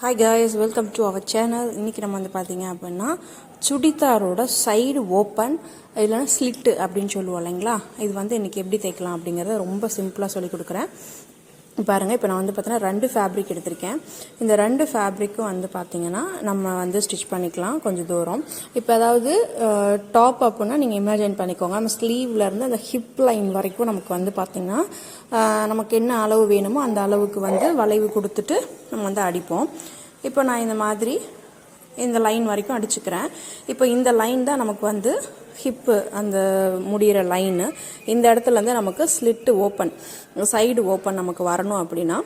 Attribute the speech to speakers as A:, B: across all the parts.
A: Hi guys, welcome to our channel. இன்றைக்கி நம்ம வந்து பார்த்தீங்க அப்படின்னா சுடிதாரோட சைடு ஓப்பன் இல்லைன்னா ஸ்லிட்டு அப்படின்னு சொல்லுவோம் இல்லைங்களா. இது வந்து இன்றைக்கி எப்படி தைக்கலாம் அப்படிங்கிறத ரொம்ப சிம்பிளாக சொல்லி கொடுக்குறேன். பாருங்கள், இப்போ நான் வந்து பார்த்தீங்கன்னா 2 ஃபேப்ரிக் எடுத்திருக்கேன். இந்த 2 ஃபேப்ரிக்கும் வந்து பார்த்தீங்கன்னா நம்ம வந்து ஸ்டிச் பண்ணிக்கலாம் கொஞ்சம் தூரம். இப்போ அதாவது டாப் அப்படின்னா நீங்கள் இமேஜின் பண்ணிக்கோங்க, நம்ம ஸ்லீவ்லேருந்து அந்த ஹிப் லைன் வரைக்கும் நமக்கு வந்து பார்த்திங்கன்னா நமக்கு என்ன அளவு வேணுமோ அந்த அளவுக்கு வந்து வளைவு கொடுத்துட்டு நம்ம வந்து அடிப்போம். இப்போ நான் இந்த மாதிரி இந்த லைன் வரைக்கும் அடிச்சுக்கிறேன். இப்போ இந்த லைன் தான் நமக்கு வந்து ஹிப்பு அந்த முடிகிற லைனு. இந்த இடத்துலேருந்து நமக்கு ஸ்லிட்டு ஓப்பன் சைடு ஓப்பன் நமக்கு வரணும் அப்படின்னா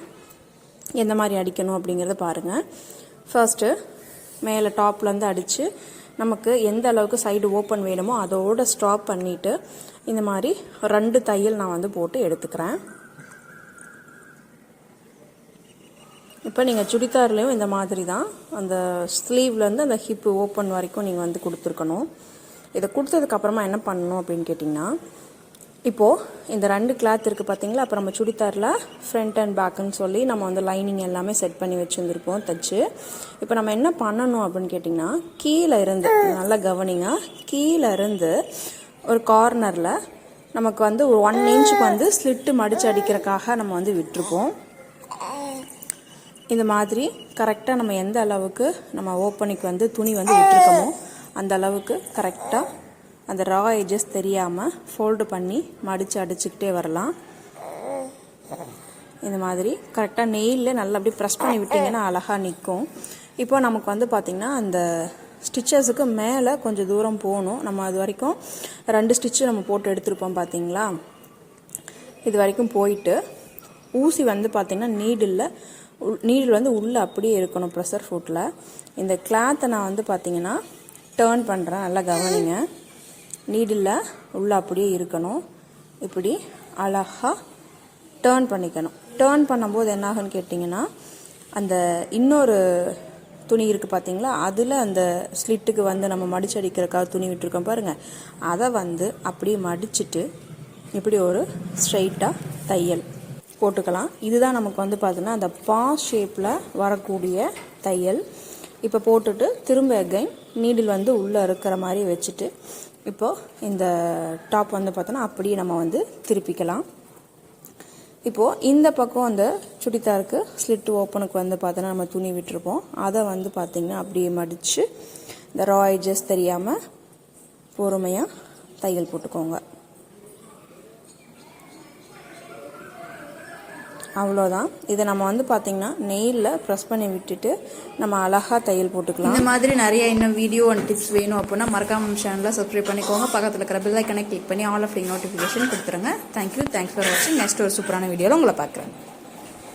A: எந்த மாதிரி அடிக்கணும் அப்படிங்கிறத பாருங்கள். ஃபர்ஸ்ட்டு மேலே டாப்லேருந்து அடித்து நமக்கு எந்த அளவுக்கு சைடு ஓப்பன் வேணுமோ அதோடு ஸ்டாப் பண்ணிவிட்டு இந்த மாதிரி 2 தையல் நான் வந்து போட்டு எடுத்துக்கிறேன். இப்போ நீங்கள் சுடிதார்லேயும் இந்த மாதிரி தான் அந்த ஸ்லீவ்லேருந்து அந்த ஹிப்பு ஓப்பன் வரைக்கும் நீங்கள் வந்து கொடுத்துருக்கணும். இதை கொடுத்ததுக்கப்புறமா என்ன பண்ணணும் அப்படின்னு கேட்டிங்கன்னா, இப்போது இந்த 2 கிளாத் இருக்குது பார்த்தீங்களா. அப்போ நம்ம சுடிதாரில் ஃப்ரண்ட் அண்ட் பேக்குன்னு சொல்லி நம்ம வந்து லைனிங் எல்லாமே செட் பண்ணி வச்சுருந்துருப்போம் தைச்சு. இப்போ நம்ம என்ன பண்ணணும் அப்படின்னு கேட்டிங்கன்னா, கீழே இருந்து நல்லா கவனிங்க, கீழே இருந்து ஒரு கார்னரில் நமக்கு வந்து ஒரு 1 இன்ச்சுக்கு வந்து ஸ்லிட்டு மடித்து அடிக்கிறதுக்காக நம்ம வந்து விட்டுருப்போம். இந்த மாதிரி கரெக்டாக நம்ம எந்த அளவுக்கு நம்ம ஓப்பனிக்கு வந்து துணி வந்து விட்டுருக்கோமோ அந்த அளவுக்கு கரெக்டாக அந்த ரா எட்ஜஸ் தெரியாமல் ஃபோல்டு பண்ணி மடித்து அடிச்சுக்கிட்டே வரலாம். இந்த மாதிரி கரெக்டாக நெயிலில் நல்லா அப்படி ப்ரெஸ் பண்ணி விட்டிங்கன்னா அழகாக நிற்கும். இப்போ நமக்கு வந்து பார்த்திங்கன்னா அந்த ஸ்டிச்சஸுக்கு மேலே கொஞ்சம் தூரம் போகணும். நம்ம அது வரைக்கும் 2 ஸ்டிச்சு நம்ம போட்டு எடுத்துருப்போம் பார்த்தீங்களா. இது வரைக்கும் போயிட்டு ஊசி வந்து பார்த்திங்கன்னா நீடில் வந்து உள்ளே அப்படியே இருக்கணும் ப்ரெஷர் ஃபுட்டில். இந்த கிளாத்தை நான் வந்து பார்த்திங்கன்னா டேர்ன் பண்ணுறேன், நல்லா கவனிங்க. நீடில் உள்ளே அப்படியே இருக்கணும், இப்படி அழகாக டேர்ன் பண்ணிக்கணும். டேர்ன் பண்ணும்போது என்ன ஆகுன்னு கேட்டிங்கன்னா, அந்த இன்னொரு துணி இருக்குது பார்த்தீங்களா, அதில் அந்த ஸ்லிட்டுக்கு வந்து நம்ம மடிச்சு அடிக்கிறதுக்காக துணி விட்டுருக்கோம் பாருங்கள், அதை வந்து அப்படியே மடிச்சுட்டு இப்படி ஒரு ஸ்ட்ரைட்டாக தையல் போட்டுக்கலாம். இதுதான் நமக்கு வந்து பார்த்தீங்கன்னா அந்த பாஸ் ஷேப்பில் வரக்கூடிய தையல். இப்போ போட்டுட்டு திரும்ப அகைன் நீடில் வந்து உள்ளே இருக்கிற மாதிரி வச்சுட்டு இப்போது இந்த டாப் வந்து பார்த்தோன்னா அப்படியே நம்ம வந்து திருப்பிக்கலாம். இப்போது இந்த பக்கம் அந்த சுடிதாருக்கு ஸ்லிட்டு ஓப்பனுக்கு வந்து பார்த்தோன்னா நம்ம துணி விட்டுருப்போம், அதை வந்து பார்த்திங்கன்னா அப்படியே மடித்து இந்த ரா எட்ஜஸ் தெரியாமல் பொறுமையாக தையல் போட்டுக்கோங்க. அவ்வளோதான். இதை நம்ம வந்து பார்த்திங்கன்னா நெயிலில் ப்ரெஸ் பண்ணி விட்டுட்டு நம்ம அழகாக தையல் போட்டுக்கலாம். இந்த மாதிரி நிறைய இன்னும் வீடியோ அண்ட் டிப்ஸ் வேணும் அப்படின்னா மறக்காம சேனலில் சப்ஸ்கிரைப் பண்ணிக்கோங்க. பக்கத்தில் இருக்கிற பெல் ஐக்கனை கிளிக் பண்ணி ஆல் ஆஃப் நோட்டிஃபிகேஷன் கொடுத்துருங்க. தேங்க்யூ, தேங்க்ஸ் ஃபார் வாட்சிங். நெக்ஸ்ட் ஒரு சூப்பரான வீடியோவில் உங்களை பார்க்குறேன்.